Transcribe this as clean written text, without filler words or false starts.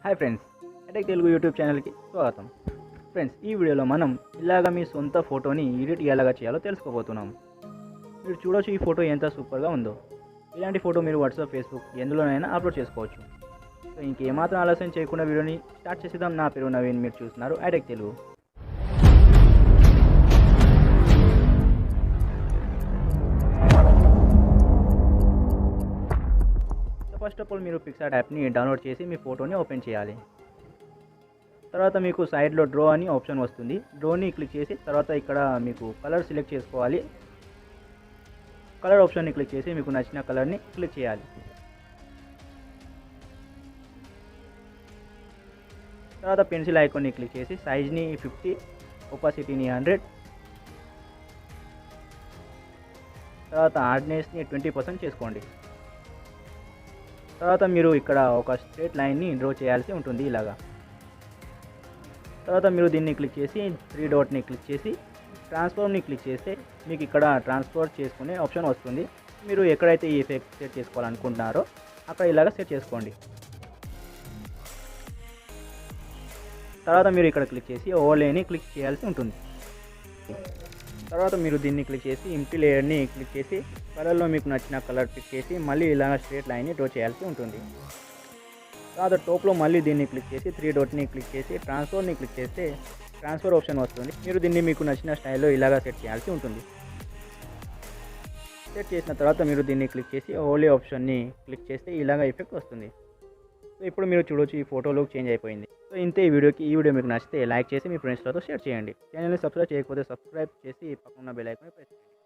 Hi friends, ITECH Telugu YouTube ఛానల్కి స్వాగతం. Friends, ఈ వీడియోలో మనం ఇలాగ మీ సొంత ఫోటోని ఎడిట్ ఎలాగా చేయాలో తెలుసుకోబోతున్నాం. మీరు చూడొచ్చు ఈ ఫోటో ఎంత సూపర్గా ఉందో. ఇలాంటి ఫోటో మీరు వాట్సాప్, ఫేస్బుక్ ఎందులోనైనా అప్లోడ్ చేసుకోవచ్చు. సో ఇంకేమాత్రం ఆలస్యం చేయకుండా వీడియోని స్టార్ట్ చేసేద్దాం. నా పేరు నవీన్, మీరు చూస్తున్నారు ITECH Telugu. First of all మీరు పిక్సార్ట్ యాప్ని డౌన్లోడ్ చేసి మీ ఫోటోని ఓపెన్ చేయాలి. తర్వాత మీకు సైడ్లో డ్రా అని ఆప్షన్ వస్తుంది. డ్రాని క్లిక్ చేసి తర్వాత ఇక్కడ మీకు కలర్ సెలెక్ట్ చేసుకోవాలి. కలర్ ఆప్షన్ని క్లిక్ చేసి మీకు నచ్చిన కలర్ని క్లిక్ చేయాలి. తర్వాత పెన్సిల్ ఐకాన్ని క్లిక్ చేసి సైజ్ని 50, ఒపాసిటీని 100, తర్వాత హార్డ్నెస్ని 20% చేసుకోండి. తర్వాత మీరు ఇక్కడ ఒక స్ట్రేట్ లైన్ని డ్రా చేయాల్సి ఉంటుంది ఇలాగా. తర్వాత మీరు దీన్ని క్లిక్ చేసి 3 డాట్ని క్లిక్ చేసి ట్రాన్స్ఫార్మ్ని క్లిక్ చేస్తే మీకు ఇక్కడ ట్రాన్స్ఫర్ చేసుకునే ఆప్షన్ వస్తుంది. మీరు ఎక్కడైతే ఈ ఎఫెక్ట్ సెట్ చేసుకోవాలనుకుంటున్నారో అక్కడ ఇలాగ సెట్ చేసుకోండి. తర్వాత మీరు ఇక్కడ క్లిక్ చేసి ఓవర్లేని క్లిక్ చేయాల్సి ఉంటుంది. తర్వాత మీరు దీన్ని క్లిక్ చేసి ఎంప్టీ లేయర్ని క్లిక్ చేసి కలర్లో మీకు నచ్చిన కలర్ పిక్ చేసి మళ్ళీ ఇలా స్ట్రేట్ లైన్ని డ్రా చేయాల్సి ఉంటుంది. తర్వాత టాప్లో మళ్ళీ దీన్ని క్లిక్ చేసి 3 డాట్ని క్లిక్ చేసి ట్రాన్స్ఫర్ని క్లిక్ చేస్తే ట్రాన్స్ఫర్ ఆప్షన్ వస్తుంది. మీరు దీన్ని మీకు నచ్చిన స్టైల్లో ఇలాగా సెట్ చేయాల్సి ఉంటుంది. సెట్ చేసిన తర్వాత మీరు దీన్ని క్లిక్ చేసి ఓవర్లే ఆప్షన్ని క్లిక్ చేస్తే ఇలాగ ఎఫెక్ట్ వస్తుంది. సో ఇప్పుడు మీరు చూడొచ్చు ఈ ఫోటోలో చేంజ్ అయిపోయింది. సో ఇంతే ఈ వీడియో మీకు నచ్చితే లైక్ చేసి మీ ఫ్రెండ్స్తో షేర్ చేయండి. ఛానల్ని సబ్స్క్రైబ్ చేయకపోతే సబ్స్క్రైబ్ చేసి పక్కన బెల్ ఐకాన్ ప్రెస్ చేయండి.